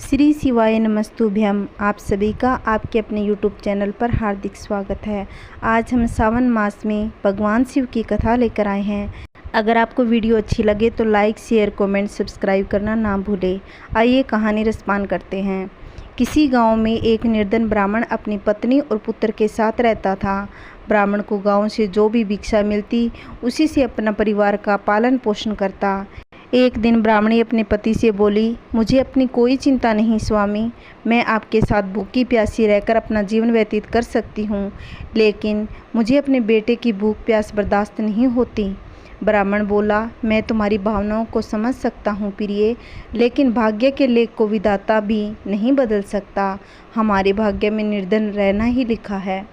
श्री शिवाय नमस्तुभ्यम। आप सभी का आपके अपने YouTube चैनल पर हार्दिक स्वागत है। आज हम सावन मास में भगवान शिव की कथा लेकर आए हैं। अगर आपको वीडियो अच्छी लगे तो लाइक, शेयर, कमेंट, सब्सक्राइब करना ना भूलें। आइए कहानी रसपान करते हैं। किसी गांव में एक निर्धन ब्राह्मण अपनी पत्नी और पुत्र के साथ रहता था। ब्राह्मण को गांव से जो भी भिक्षा मिलती उसी से अपना परिवार का पालन पोषण करता। एक दिन ब्राह्मणी अपने पति से बोली, मुझे अपनी कोई चिंता नहीं स्वामी, मैं आपके साथ भूखी प्यासी रहकर अपना जीवन व्यतीत कर सकती हूँ, लेकिन मुझे अपने बेटे की भूख प्यास बर्दाश्त नहीं होती। ब्राह्मण बोला, मैं तुम्हारी भावनाओं को समझ सकता हूँ प्रिय, लेकिन भाग्य के लेख को विधाता भी नहीं बदल सकता। हमारे भाग्य में निर्धन रहना ही लिखा है।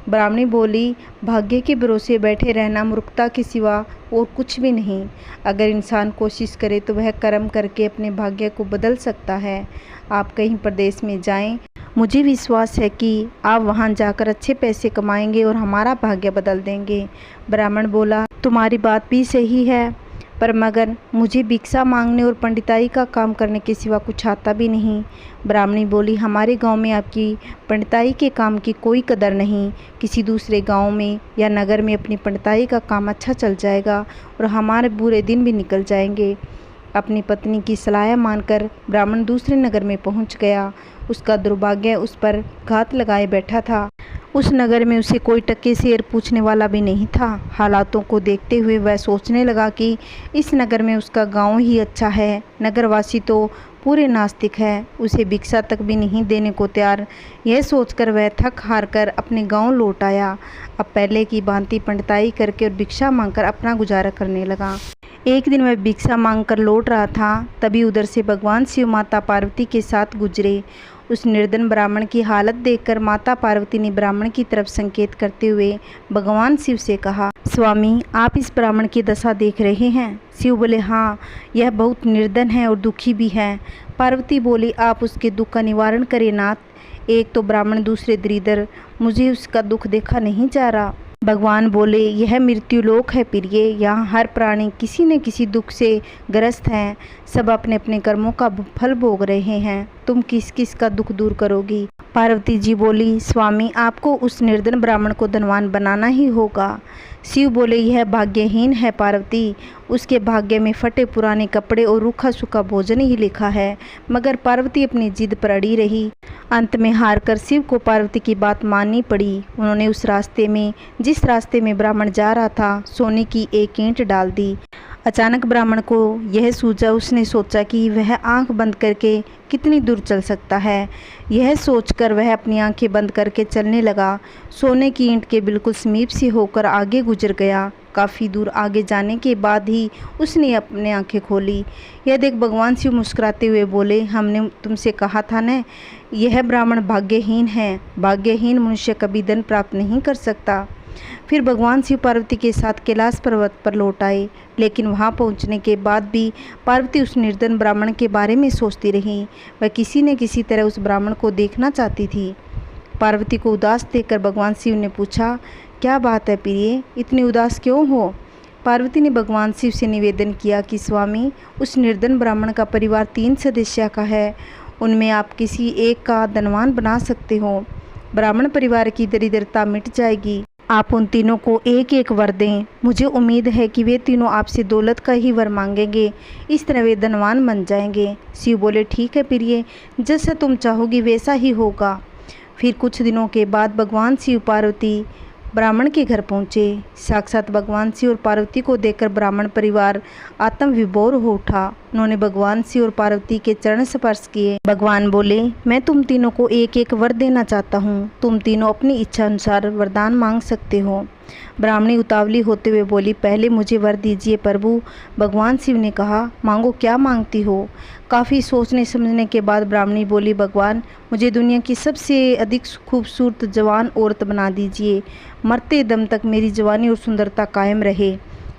ब्राह्मणी बोली, भाग्य के भरोसे बैठे रहना मूर्खता के सिवा और कुछ भी नहीं। अगर इंसान कोशिश करे तो वह कर्म करके अपने भाग्य को बदल सकता है। आप कहीं प्रदेश में जाएं, मुझे विश्वास है कि आप वहां जाकर अच्छे पैसे कमाएंगे और हमारा भाग्य बदल देंगे। ब्राह्मण बोला, तुम्हारी बात भी सही है, पर मगर मुझे भिक्षा मांगने और पंडिताई का काम करने के सिवा कुछ आता भी नहीं। ब्राह्मणी बोली, हमारे गांव में आपकी पंडिताई के काम की कोई कदर नहीं। किसी दूसरे गांव में या नगर में अपनी पंडिताई का काम अच्छा चल जाएगा और हमारे बुरे दिन भी निकल जाएंगे। अपनी पत्नी की सलाह मानकर ब्राह्मण दूसरे नगर में पहुंच गया। उसका दुर्भाग्य उस पर घात लगाए बैठा था। उस नगर में उसे कोई टके शेर पूछने वाला भी नहीं था। हालातों को देखते हुए वह सोचने लगा कि इस नगर में उसका गांव ही अच्छा है। नगरवासी तो पूरे नास्तिक है, उसे भिक्षा तक भी नहीं देने को तैयार। यह सोचकर वह थक हार कर अपने गांव लौट आया। अब पहले की भांति पंडिताई करके और भिक्षा मांगकर अपना गुजारा करने लगा। एक दिन वह भिक्षा मांगकर लौट रहा था, तभी उधर से भगवान शिव माता पार्वती के साथ गुजरे। उस निर्धन ब्राह्मण की हालत देखकर माता पार्वती ने ब्राह्मण की तरफ संकेत करते हुए भगवान शिव से कहा, स्वामी आप इस ब्राह्मण की दशा देख रहे हैं? शिव बोले, हाँ, यह बहुत निर्धन है और दुखी भी है। पार्वती बोली, आप उसके दुख का निवारण करें नाथ। एक तो ब्राह्मण, दूसरे दरिद्र, मुझे उसका दुख देखा नहीं जा रहा। भगवान बोले, यह मृत्यु लोक है प्रिय, यहाँ हर प्राणी किसी न किसी दुख से ग्रस्त है। सब अपने अपने कर्मों का फल भोग रहे हैं, तुम किस किस का दुख दूर करोगी? पार्वती जी बोली, स्वामी आपको उस निर्धन ब्राह्मण को धनवान बनाना ही होगा। शिव बोले, यह भाग्यहीन है पार्वती, उसके भाग्य में फटे पुराने कपड़े और रूखा सूखा भोजन ही लिखा है। मगर पार्वती अपनी जिद पर अड़ी रही। अंत में हार कर शिव को पार्वती की बात माननी पड़ी। उन्होंने उस रास्ते में, जिस रास्ते में ब्राह्मण जा रहा था, सोने की एक ईंट डाल दी। अचानक ब्राह्मण को यह सूझा। उसने सोचा कि वह आंख बंद करके कितनी दूर चल सकता है। यह सोचकर वह अपनी आंखें बंद करके चलने लगा। सोने की ईंट के बिल्कुल समीप से होकर आगे गुजर गया। काफ़ी दूर आगे जाने के बाद ही उसने अपनी आंखें खोली। यह देख भगवान शिव मुस्कुराते हुए बोले, हमने तुमसे कहा था न, यह ब्राह्मण भाग्यहीन है। भाग्यहीन मनुष्य कभी धन प्राप्त नहीं कर सकता। फिर भगवान शिव पार्वती के साथ कैलाश पर्वत पर लौट आए, लेकिन वहां पहुंचने के बाद भी पार्वती उस निर्धन ब्राह्मण के बारे में सोचती रही। वह किसी न किसी तरह उस ब्राह्मण को देखना चाहती थी। पार्वती को उदास देखकर भगवान शिव ने पूछा, क्या बात है प्रिय, इतनी उदास क्यों हो? पार्वती ने भगवान शिव से निवेदन किया कि स्वामी, उस निर्धन ब्राह्मण का परिवार 3 सदस्य का है, उनमें आप किसी एक का धनवान बना सकते हो। ब्राह्मण परिवार की दरिद्रता मिट जाएगी। आप उन तीनों को एक एक वर दें। मुझे उम्मीद है कि वे तीनों आपसे दौलत का ही वर मांगेंगे, इस तरह वे धनवान बन जाएंगे। शिव बोले, ठीक है प्रिय, जैसा तुम चाहोगी वैसा ही होगा। फिर कुछ दिनों के बाद भगवान शिव पार्वती ब्राह्मण के घर पहुँचे। साक्षात भगवान शिव और पार्वती को देखकर ब्राह्मण परिवार आत्म विभोर हो उठा। उन्होंने भगवान शिव और पार्वती के चरण स्पर्श किए। भगवान बोले, मैं तुम तीनों को एक एक वर देना चाहता हूँ, तुम तीनों अपनी इच्छा अनुसार वरदान मांग सकते हो। ब्राह्मणी उतावली होते हुए बोली, पहले मुझे वर दीजिए प्रभु। भगवान शिव ने कहा, मांगो, क्या मांगती हो? काफ़ी सोचने समझने के बाद ब्राह्मणी बोली, भगवान मुझे दुनिया की सबसे अधिक खूबसूरत जवान औरत बना दीजिए, मरते दम तक मेरी जवानी और सुंदरता कायम रहे।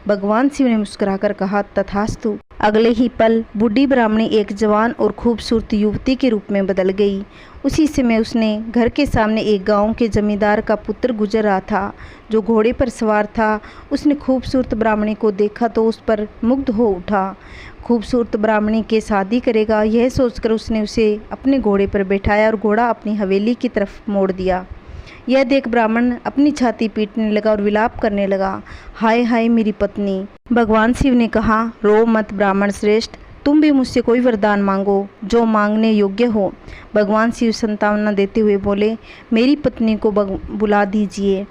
भगवान शिव ने मुस्कुराकर कहा, तथास्तु। अगले ही पल बूढ़ी ब्राह्मणी एक जवान और खूबसूरत युवती के रूप में बदल गई। उसी समय उसने घर के सामने एक गांव के जमींदार का पुत्र गुजर रहा था, जो घोड़े पर सवार था। उसने खूबसूरत ब्राह्मणी को देखा तो उस पर मुग्ध हो उठा। खूबसूरत ब्राह्मणी के शादी करेगा, यह सोचकर उसने उसे अपने घोड़े पर बैठाया और घोड़ा अपनी हवेली की तरफ मोड़ दिया। यह देख ब्राह्मण अपनी छाती पीटने लगा और विलाप करने लगा, हाय हाय मेरी पत्नी। भगवान शिव ने कहा, रो मत ब्राह्मण श्रेष्ठ, तुम भी मुझसे कोई वरदान मांगो जो मांगने योग्य हो। भगवान शिव सांत्वना देते हुए बोले, मेरी पत्नी को बुला दीजिए।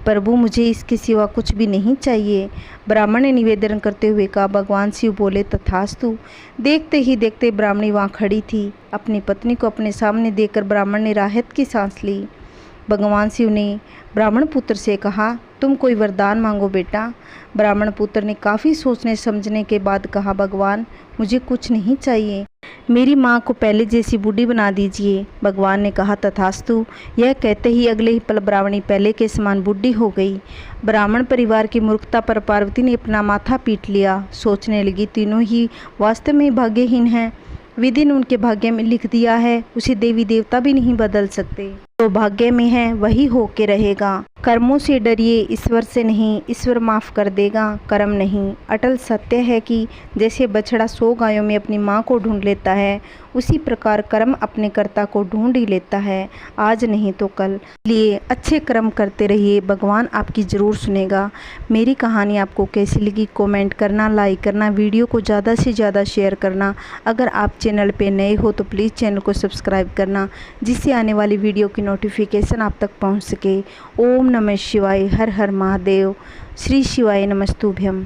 प्रभु, मुझे इसके सिवा कुछ भी नहीं चाहिए। ब्राह्मण ने निवेदन करते हुए कहा। भगवान शिव बोले, तथास्तु। देखते ही देखते ब्राह्मणी वहाँ खड़ी थी। अपनी पत्नी को अपने सामने देखकर ब्राह्मण ने राहत की सांस ली। भगवान शिव ने ब्राह्मण पुत्र से कहा, तुम कोई वरदान मांगो बेटा। ब्राह्मण पुत्र ने काफ़ी सोचने समझने के बाद कहा, भगवान मुझे कुछ नहीं चाहिए, मेरी माँ को पहले जैसी बूढ़ी बना दीजिए। भगवान ने कहा, तथास्तु। यह कहते ही अगले ही पल ब्राह्मणी पहले के समान बूढ़ी हो गई। ब्राह्मण परिवार की मूर्खता पर पार्वती ने अपना माथा पीट लिया। सोचने लगी, तीनों ही वास्तव में भाग्यहीन हैं। विधि ने उनके भाग्य में लिख दिया है, उसे देवी देवता भी नहीं बदल सकते। तो भाग्य में है वही होके रहेगा। कर्मों से डरिए, ईश्वर से नहीं। ईश्वर माफ़ कर देगा, कर्म नहीं। अटल सत्य है कि जैसे बछड़ा 100 गायों में अपनी माँ को ढूंढ लेता है, उसी प्रकार कर्म अपने कर्ता को ढूंढ ही लेता है, आज नहीं तो कल। इसलिए अच्छे कर्म करते रहिए, भगवान आपकी ज़रूर सुनेगा। मेरी कहानी आपको कैसी लगी कमेंट करना, लाइक करना, वीडियो को ज़्यादा से ज़्यादा शेयर करना। अगर आप चैनल पे नए हो तो प्लीज़ चैनल को सब्सक्राइब करना, जिससे आने वाली वीडियो की नोटिफिकेशन आप तक पहुंच सके। ओम नमः शिवाय, हर हर महादेव, श्री शिवाय नमस्तुभ्यम।